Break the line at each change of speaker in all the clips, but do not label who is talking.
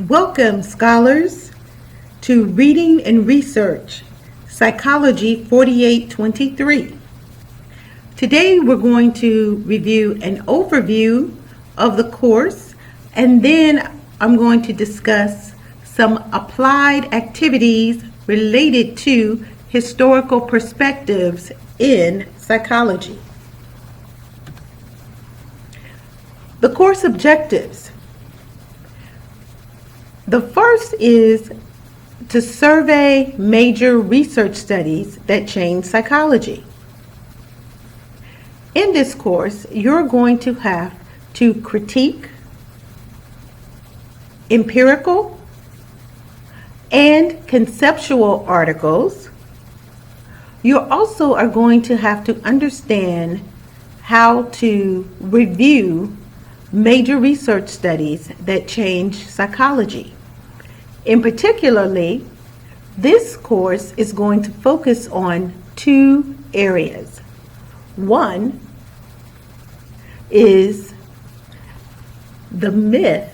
Welcome, scholars, to Reading and Research, Psychology 4823. Today we're going to review an overview of the course, and then I'm going to discuss some applied activities related to historical perspectives in psychology. The course objectives. The first is to survey major research studies that change psychology. In this course, you're going to have to critique empirical and conceptual articles. You also are going to have to understand how to review major research studies that change psychology. In particularly, this course is going to focus on two areas. One is the myth,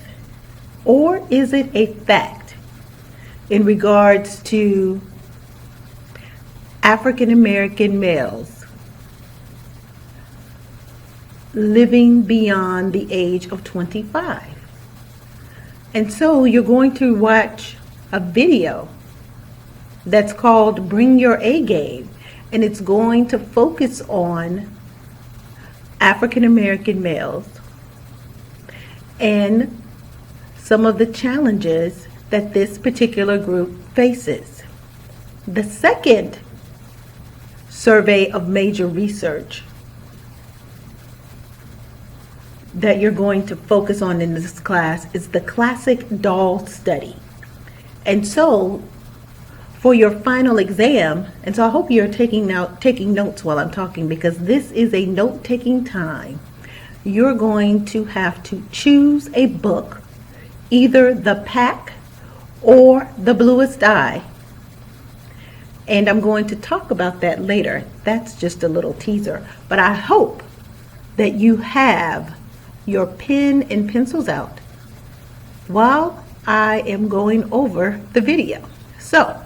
or is it a fact, in regards to African American males living beyond the age of 25. And so you're going to watch a video that's called Bring Your A Game, and it's going to focus on African American males and some of the challenges that this particular group faces. The second survey of major research that you're going to focus on in this class is the classic doll study. And so for your final exam, and so I hope you're taking notes while I'm talking, because this is a note-taking time, you're going to have to choose a book, either The Pack or The Bluest Eye. And I'm going to talk about that later. That's just a little teaser. But I hope that you have your pen and pencils out while I am going over the video. So,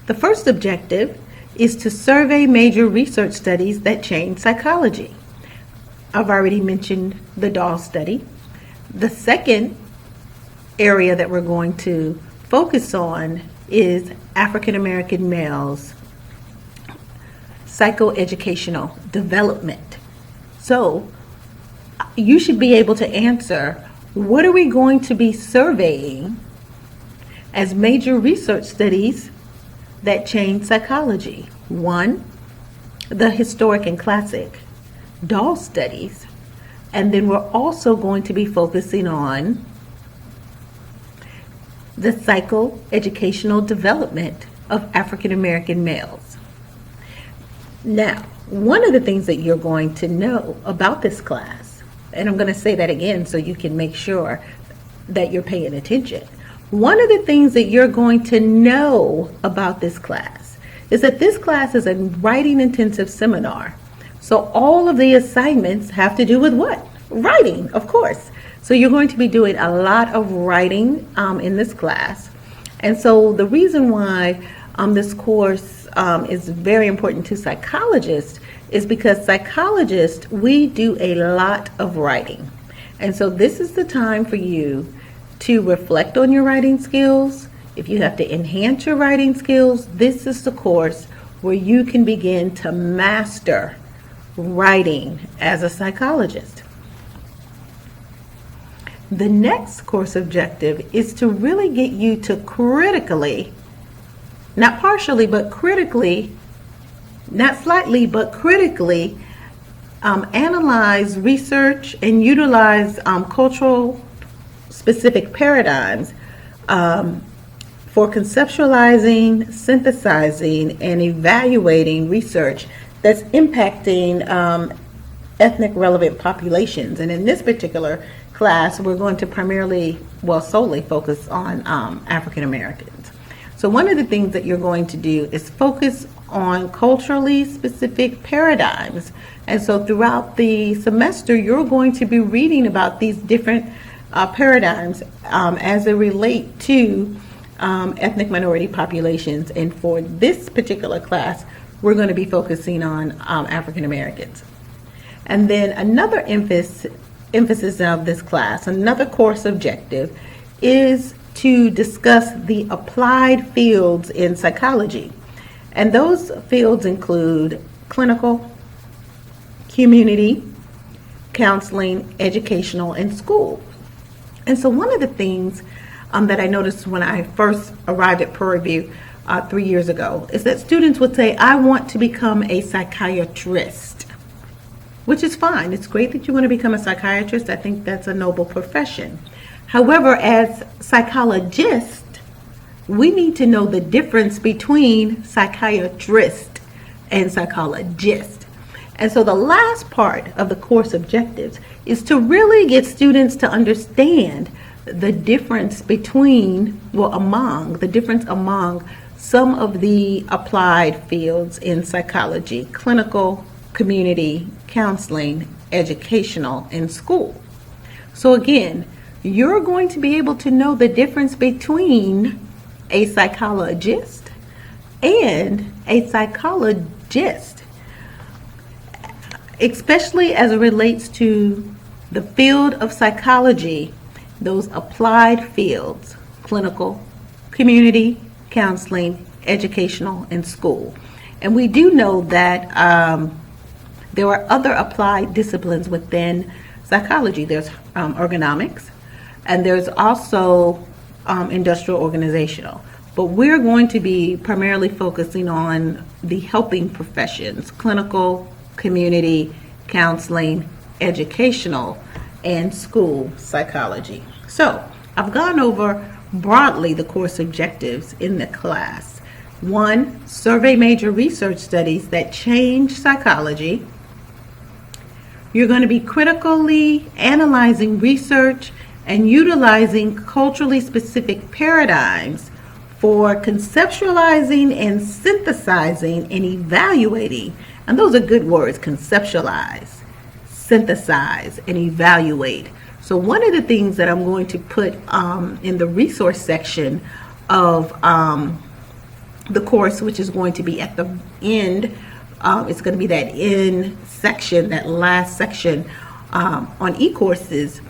the first objective is to survey major research studies that change psychology. I've already mentioned the doll study. The second area that we're going to focus on is African American males' psychoeducational development. So, you should be able to answer, what are we going to be surveying as major research studies that change psychology? One, the historic and classic doll studies, and then we're also going to be focusing on the psychoeducational development of African American males. Now, one of the things that you're going to know about this class, and I'm going to say that again so you can make sure that you're paying attention. One of the things that you're going to know about this class is that this class is a writing intensive seminar. So all of the assignments have to do with what? Writing, of course. So you're going to be doing a lot of writing in this class. And so the reason why this course is very important to psychologists is because psychologists, we do a lot of writing. And so this is the time for you to reflect on your writing skills. If you have to enhance your writing skills, this is the course where you can begin to master writing as a psychologist. The next course objective is to really get you to critically, not partially, but critically, not slightly, but critically analyze, research, and utilize cultural specific paradigms for conceptualizing, synthesizing, and evaluating research that's impacting ethnic relevant populations. And in this particular class, we're going to primarily, solely focus on African Americans. So one of the things that you're going to do is focus on culturally specific paradigms. And so throughout the semester, you're going to be reading about these different paradigms as they relate to ethnic minority populations. And for this particular class, we're going to be focusing on African Americans. And then another emphasis of this class, another course objective, is to discuss the applied fields in psychology. And those fields include clinical, community, counseling, educational, and school. And so one of the things that I noticed when I first arrived at Prairie View 3 years ago is that students would say, I want to become a psychiatrist, which is fine. It's great that you want to become a psychiatrist. I think that's a noble profession. However, as psychologists, we need to know the difference between psychiatrist and psychologist. And so the last part of the course objectives is to really get students to understand the difference among some of the applied fields in psychology: clinical, community, counseling, educational, and school. So again, you're going to be able to know the difference between a psychologist and a psychologist, especially as it relates to the field of psychology, those applied fields: clinical, community, counseling, educational, and school. And we do know that there are other applied disciplines within psychology. There's ergonomics, and there's also industrial organizational. But we're going to be primarily focusing on the helping professions: clinical, community, counseling, educational, and school psychology. So I've gone over broadly the course objectives in the class. 1, survey major research studies that change psychology. You're going to be critically analyzing research and utilizing culturally specific paradigms for conceptualizing and synthesizing and evaluating. And those are good words: conceptualize, synthesize, and evaluate. So one of the things that I'm going to put in the resource section of the course, which is going to be at the end, it's going to be that end section, that last section on e-courses.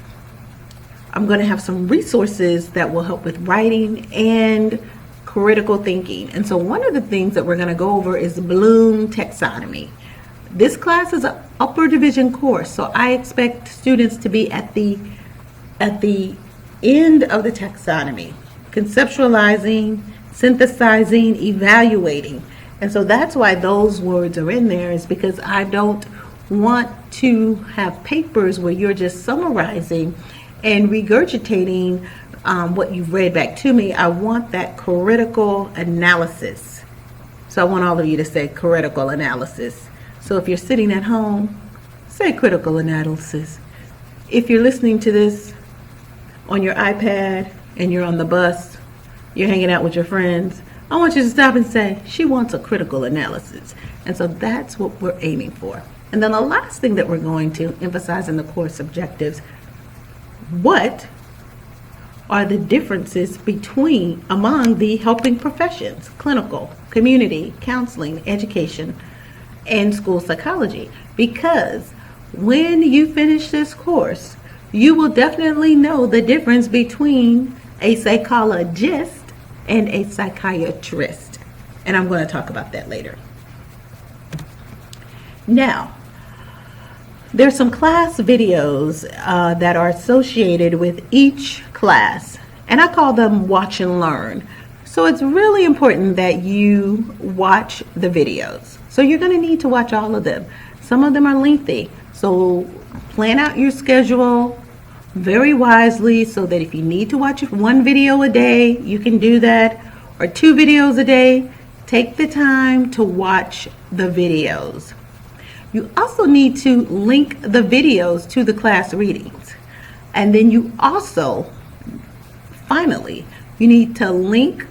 I'm going to have some resources that will help with writing and critical thinking. And so one of the things that we're going to go over is Bloom taxonomy. This class is an upper division course, so I expect students to be at the end of the taxonomy, conceptualizing, synthesizing, evaluating. And so that's why those words are in there, is because I don't want to have papers where you're just summarizing and regurgitating what you've read back to me. I want that critical analysis. So I want all of you to say critical analysis. So if you're sitting at home, say critical analysis. If you're listening to this on your iPad and you're on the bus, you're hanging out with your friends, I want you to stop and say, she wants a critical analysis. And so that's what we're aiming for. And then the last thing that we're going to emphasize in the course objectives: what are the differences among the helping professions: clinical, community, counseling, education, and school psychology. Because when you finish this course, you will definitely know the difference between a psychologist and a psychiatrist. And I'm going to talk about that later. Now, there's some class videos that are associated with each class, and I call them watch and learn. So it's really important that you watch the videos. So you're going to need to watch all of them. Some of them are lengthy, so plan out your schedule very wisely so that if you need to watch one video a day, you can do that, or 2 videos a day. Take the time to watch the videos. You also need to link the videos to the class readings. And then you also, finally, you need to link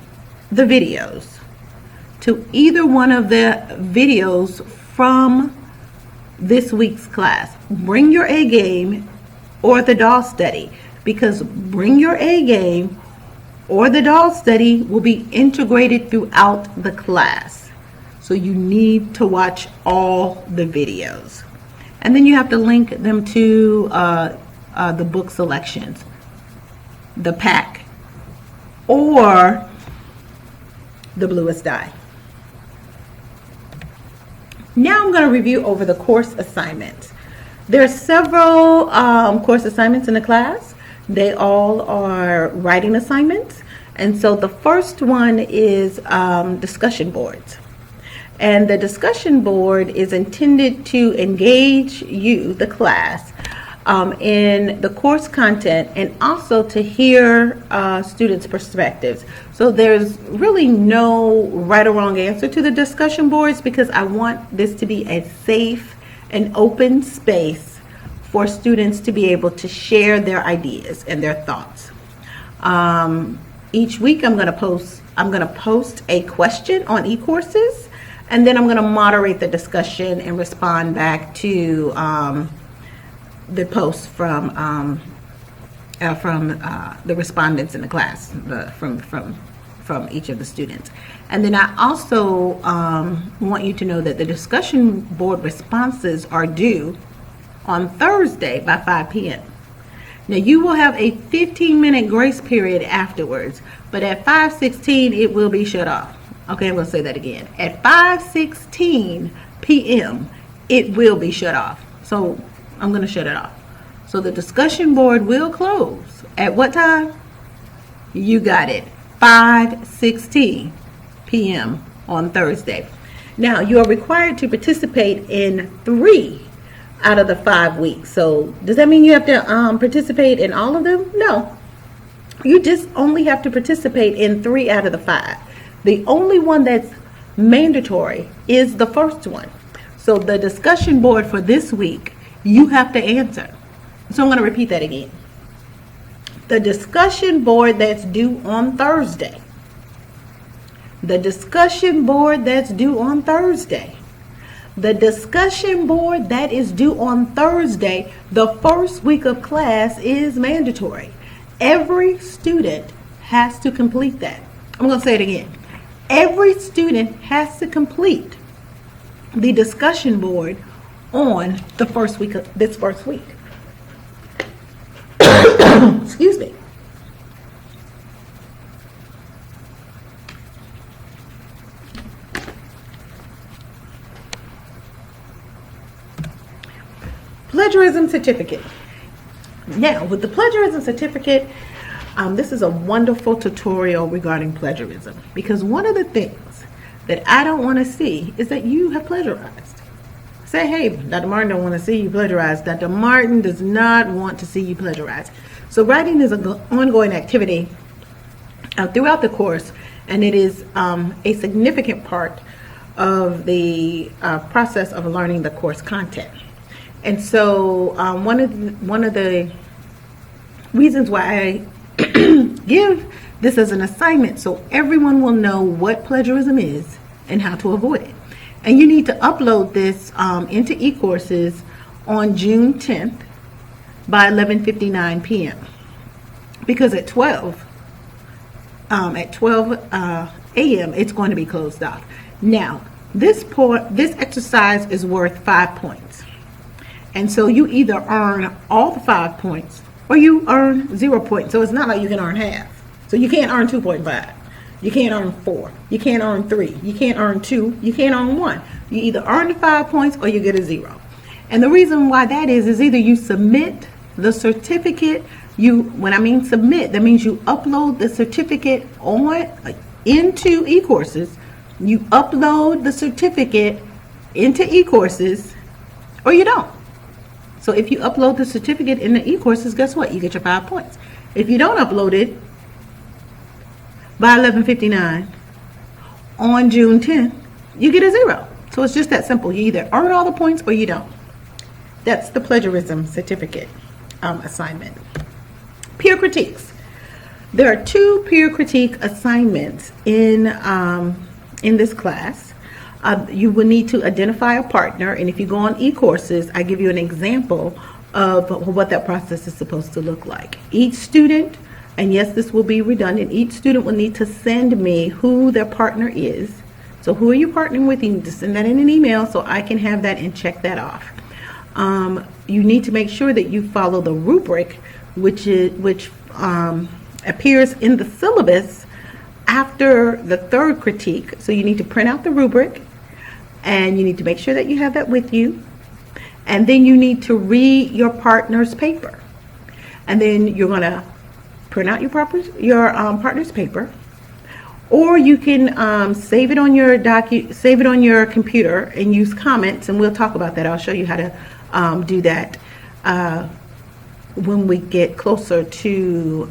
the videos to either one of the videos from this week's class. Bring your A game or the doll study, because Bring Your A Game or the doll study will be integrated throughout the class. So you need to watch all the videos. And then you have to link them to the book selections, the pack, or the bluest die. Now I'm going to review over the course assignments. There are several course assignments in the class. They all are writing assignments. And so the first one is discussion boards. And the discussion board is intended to engage you, the class, in the course content and also to hear students' perspectives. So there's really no right or wrong answer to the discussion boards, because I want this to be a safe and open space for students to be able to share their ideas and their thoughts. Each week I'm going to post a question on eCourses, and then I'm going to moderate the discussion and respond back to the posts from the respondents in the class, from each of the students. And then I also want you to know that the discussion board responses are due on Thursday by 5 p.m. Now you will have a 15-minute grace period afterwards, but at 5:16 it will be shut off. Okay, I'm going to say that again. At 5:16 p.m. it will be shut off. So I'm going to shut it off. So the discussion board will close at what time? You got it. 5:16 p.m. on Thursday. Now you are required to participate in 3 out of the 5 weeks. So does that mean you have to participate in all of them? No. You just only have to participate in 3 out of the 5. The only one that's mandatory is the first one. So the discussion board for this week, you have to answer. So I'm going to repeat that again. The discussion board that's due on Thursday. The discussion board that's due on Thursday. The discussion board that is due on Thursday, the first week of class, is mandatory. Every student has to complete that. I'm going to say it again. Every student has to complete the discussion board on the first week of this first week. Excuse me. Plagiarism certificate. Now, with the plagiarism certificate, this is a wonderful tutorial regarding plagiarism, because one of the things that I don't want to see is that you have plagiarized. Say, hey, Dr. Martin don't want to see you plagiarize. Dr. Martin does not want to see you plagiarize. So writing is an ongoing activity throughout the course, and it is a significant part of the process of learning the course content. And so one of the reasons why I give this as an assignment, so everyone will know what plagiarism is and how to avoid it. And you need to upload this into eCourses on June 10th by 11:59 p.m. because at 12 a.m. it's going to be closed off. Now, this exercise is worth 5 points. And so you either earn all the 5 points or you earn 0 points. So it's not like you can earn half. So you can't earn 2.5. You can't earn 4. You can't earn 3. You can't earn 2. You can't earn 1. You either earn the 5 points or you get a 0. And the reason why that is either you submit the certificate. When I mean submit, that means you upload the certificate into eCourses. You upload the certificate into eCourses, or you don't. So if you upload the certificate in the eCourses, guess what? You get your 5 points. If you don't upload it by 11:59 on June 10th, you get a 0. So it's just that simple. You either earn all the points or you don't. That's the plagiarism certificate assignment. Peer critiques. There are 2 peer critique assignments in this class. You will need to identify a partner, and if you go on eCourses, I give you an example of what that process is supposed to look like. Each student, and yes, this will be redundant, each student will need to send me who their partner is. So who are you partnering with? You need to send that in an email so I can have that and check that off. You need to make sure that you follow the rubric, which appears in the syllabus after the third critique. So you need to print out the rubric, and you need to make sure that you have that with you. And then you need to read your partner's paper. And then you're going to print out your partner's paper, or you can save it on your computer and use comments, and we'll talk about that. I'll show you how to do that when we get closer to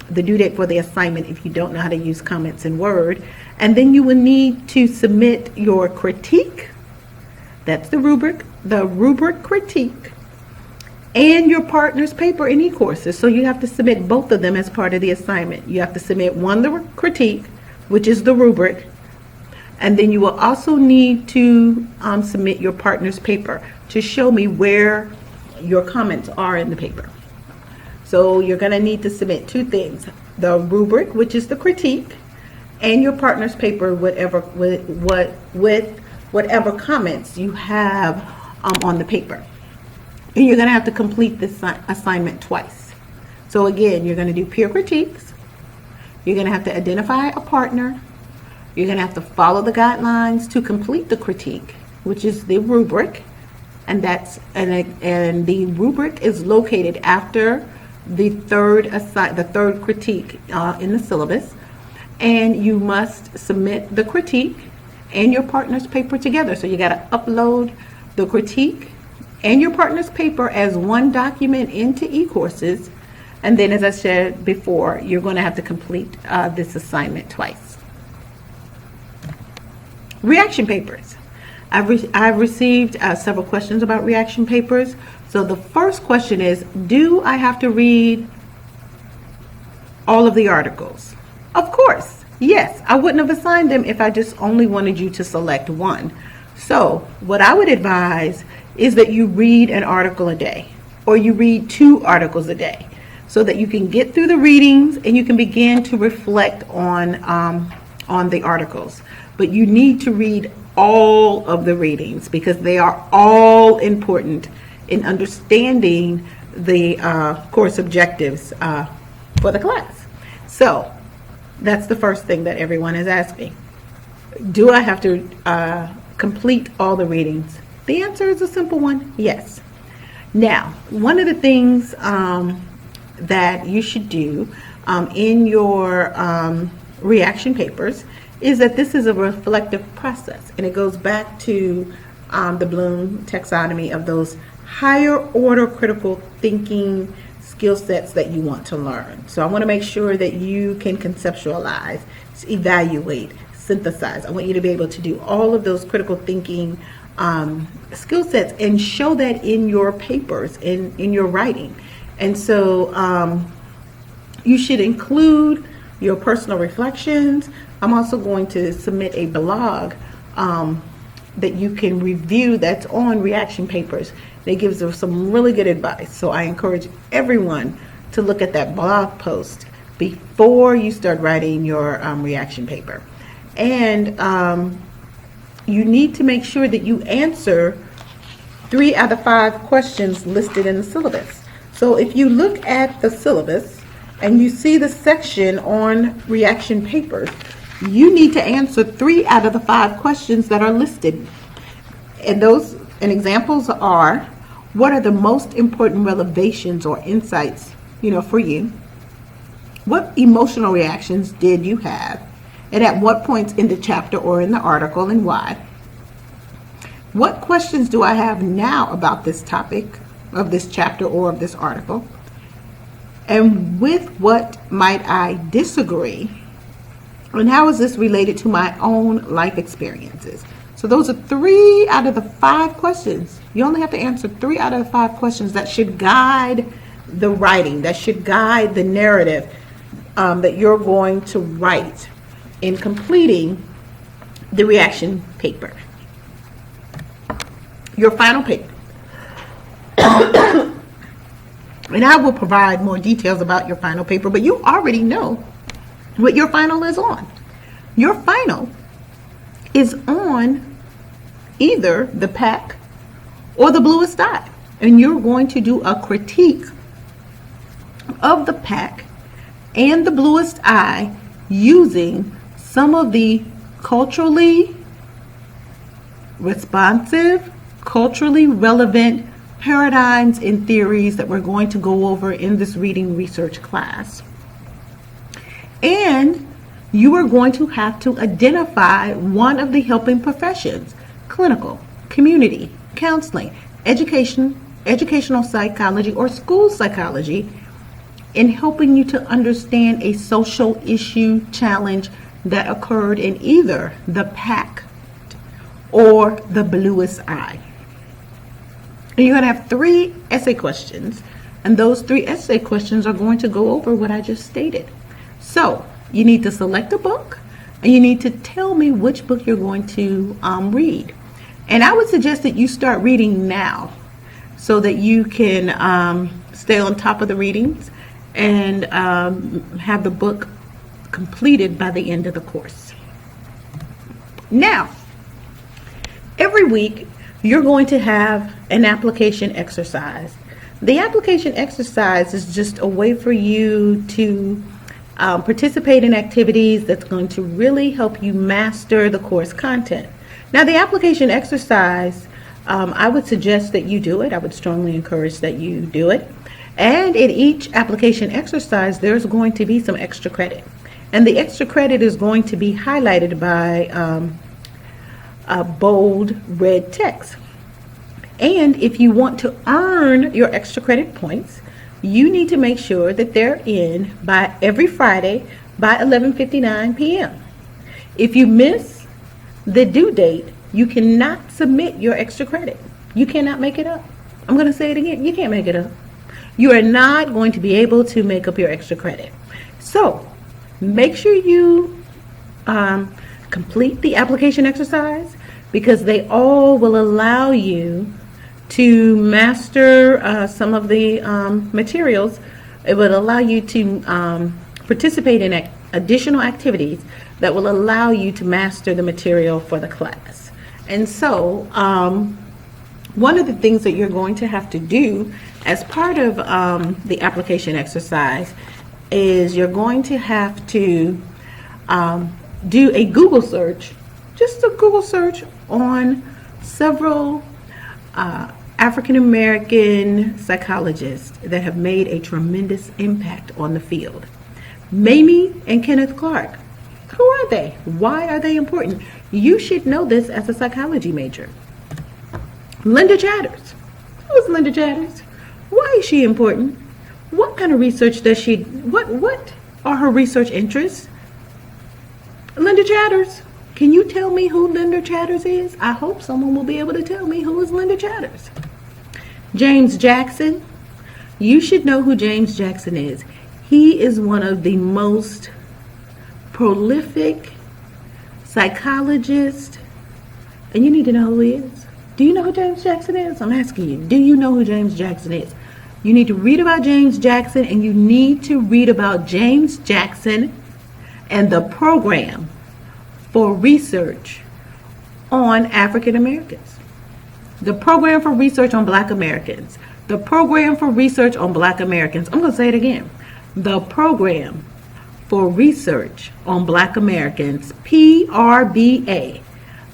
the due date for the assignment, if you don't know how to use comments in Word. And then you will need to submit your critique. That's the rubric critique, and your partner's paper in e-courses. So you have to submit both of them as part of the assignment. You have to submit the critique, which is the rubric, and then you will also need to submit your partner's paper to show me where your comments are in the paper. So you're going to need to submit two things: the rubric, which is the critique, and your partner's paper, with whatever comments you have on the paper. And you're going to have to complete this assignment twice. So again, you're going to do peer critiques. You're going to have to identify a partner. You're going to have to follow the guidelines to complete the critique, which is the rubric. And the rubric is located after the third critique in the syllabus. And you must submit the critique and your partner's paper together. So you got to upload the critique and your partner's paper as one document into e-courses. And then, as I said before, you're going to have to complete this assignment twice. Reaction papers. I've received several questions about reaction papers. So the first question is, do I have to read all of the articles? Of course. Yes, I wouldn't have assigned them if I just only wanted you to select one. So what I would advise is that you read an article a day, or you read 2 articles a day, so that you can get through the readings and you can begin to reflect on the articles. But you need to read all of the readings because they are all important in understanding the course objectives for the class. So that's the first thing that everyone is asking. Do I have to complete all the readings? The answer is a simple one: yes. Now, one of the things that you should do in your reaction papers is that this is a reflective process, and it goes back to the Bloom taxonomy of those higher order critical thinking skill sets that you want to learn. So I want to make sure that you can conceptualize, evaluate, synthesize. I want you to be able to do all of those critical thinking skill sets and show that in your papers, in your writing. And so you should include your personal reflections. I'm also going to submit a blog that you can review that's on reaction papers. That gives us some really good advice. So I encourage everyone to look at that blog post before you start writing your reaction paper. And you need to make sure that you answer 3 out of 5 questions listed in the syllabus. So if you look at the syllabus and you see the section on reaction papers, you need to answer 3 out of the 5 questions that are listed. And examples are: what are the most important revelations or insights, for you? What emotional reactions did you have? And at what points in the chapter or in the article, and why? What questions do I have now about this topic of this chapter or of this article? And with what might I disagree? And how is this related to my own life experiences? So those are 3 out of the 5 questions. You only have to answer 3 out of the 5 questions that should guide the writing, that should guide the narrative that you're going to write in completing the reaction paper. Your final paper. And I will provide more details about your final paper, but you already know what your final is on. Your final is on either the pack or the bluest eye. And you're going to do a critique of the pack and the bluest eye using some of the culturally responsive, culturally relevant paradigms and theories that we're going to go over in this reading research class. And you are going to have to identify one of the helping professions: clinical, community, counseling, educational psychology, or school psychology, in helping you to understand a social issue challenge that occurred in either the pack or the bluest eye. And you're going to have 3 essay questions, and those 3 essay questions are going to go over what I just stated. So you need to select a book, and you need to tell me which book you're going to read. And I would suggest that you start reading now so that you can stay on top of the readings and have the book completed by the end of the course. Now, every week you're going to have an application exercise. The application exercise is just a way for you to participate in activities that's going to really help you master the course content. Now, the application exercise, I would suggest that you do it. I would strongly encourage that you do it. And in each application exercise, there's going to be some extra credit. And the extra credit is going to be highlighted by a bold red text. And if you want to earn your extra credit points, you need to make sure that they're in by every Friday by 11:59 p.m. If you miss the due date, you cannot submit your extra credit. You cannot make it up. I'm going to say it again. You can't make it up. You are not going to be able to make up your extra credit. So make sure you complete the application exercise, because they all will allow you to master some of the materials. It would allow you to participate in additional activities that will allow you to master the material for the class. And so one of the things that you're going to have to do as part of the application exercise is you're going to have to do a Google search, just a Google search on several African American psychologists that have made a tremendous impact on the field. Mamie and Kenneth Clark. Who are they? Why are they important? You should know this as a psychology major. Linda Chatters. Who is Linda Chatters? Why is she important? What kind of research does she, what are her research interests? Linda Chatters. Can you tell me who Linda Chatters is? I hope someone will be able to tell me who is Linda Chatters. James Jackson. You should know who James Jackson is. He is one of the most prolific psychologists, and you need to know who he is. Do you know who James Jackson is? I'm asking you. Do you know who James Jackson is? You need to read about James Jackson, and you need to read about James Jackson and the program for research on African Americans. The program for research on Black Americans. The program for research on Black Americans. I'm going to say it again. The program for research on Black Americans, PRBA.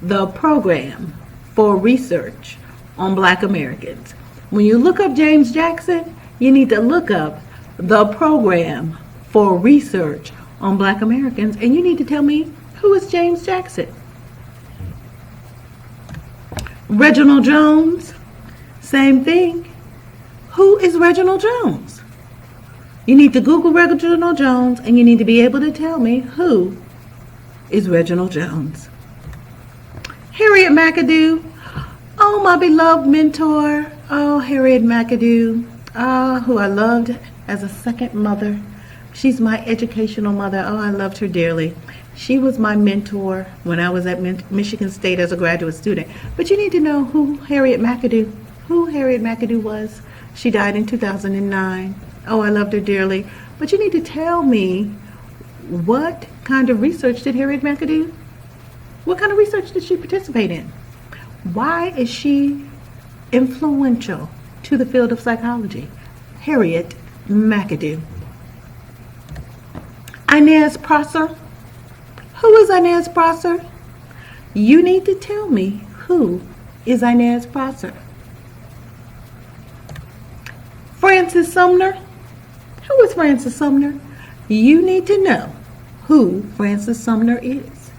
The program for research on Black Americans. When you look up James Jackson, you need to look up the program for research on Black Americans, and you need to tell me, who is James Jackson? Reginald Jones, same thing. Who is Reginald Jones? You need to Google Reginald Jones, and you need to be able to tell me who is Reginald Jones. Harriet McAdoo. Oh, my beloved mentor. Oh, Harriet McAdoo. Who I loved as a second mother. She's my educational mother. Oh, I loved her dearly. She was my mentor when I was at Michigan State as a graduate student. But you need to know who Harriet McAdoo, who Harriet McAdoo was? She died in 2009. Oh, I loved her dearly. But you need to tell me, what kind of research did Harriet McAdoo? What kind of research did she participate in? Why is she influential to the field of psychology? Harriet McAdoo. Inez Prosser. Who is Inez Prosser? You need to tell me, who is Inez Prosser? Francis Sumner. Who is Francis Sumner? You need to know who Francis Sumner is.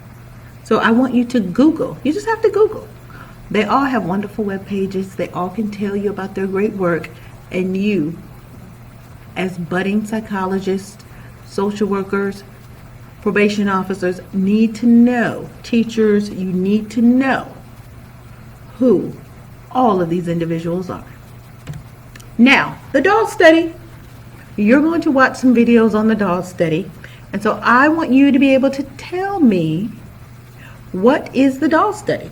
So I want you to Google. You just have to Google. They all have wonderful web pages. They all can tell you about their great work. And you, as budding psychologists, social workers, probation officers, need to know. Teachers, you need to know who all of these individuals are. Now, the doll study. You're going to watch some videos on the doll study. And so I want you to be able to tell me, what is the doll study?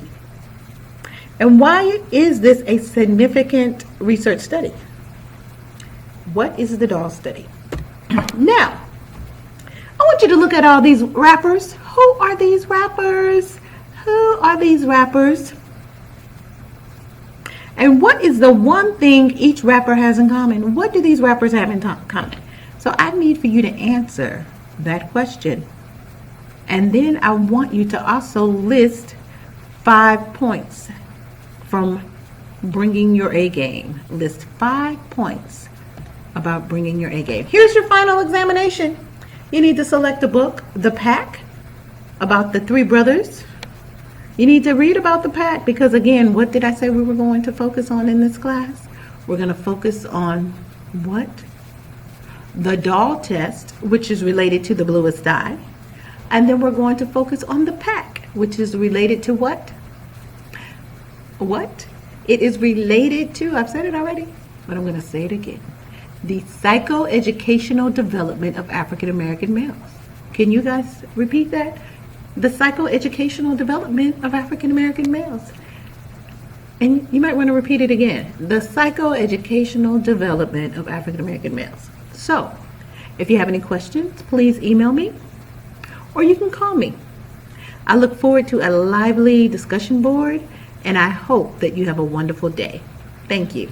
And why is this a significant research study? What is the doll study? Now, I want you to look at all these rappers. Who are these rappers? Who are these rappers? And what is the one thing each rapper has in common? What do these rappers have in common? So I need for you to answer that question. And then I want you to also list 5 points from bringing your A game. List 5 points about bringing your A game. Here's your final examination. You need to select a book, The Pack, about the three brothers. You need to read about the pack because, again, what did I say we were going to focus on in this class? We're going to focus on what? The doll test, which is related to the bluest eye. And then we're going to focus on the pack, which is related to what? What? It is related to, I've said it already, but I'm going to say it again. The psychoeducational development of African American males. Can you guys repeat that? The psychoeducational development of African American males. And you might want to repeat it again. The psychoeducational development of African American males. So, if you have any questions, please email me or you can call me. I look forward to a lively discussion board and I hope that you have a wonderful day. Thank you.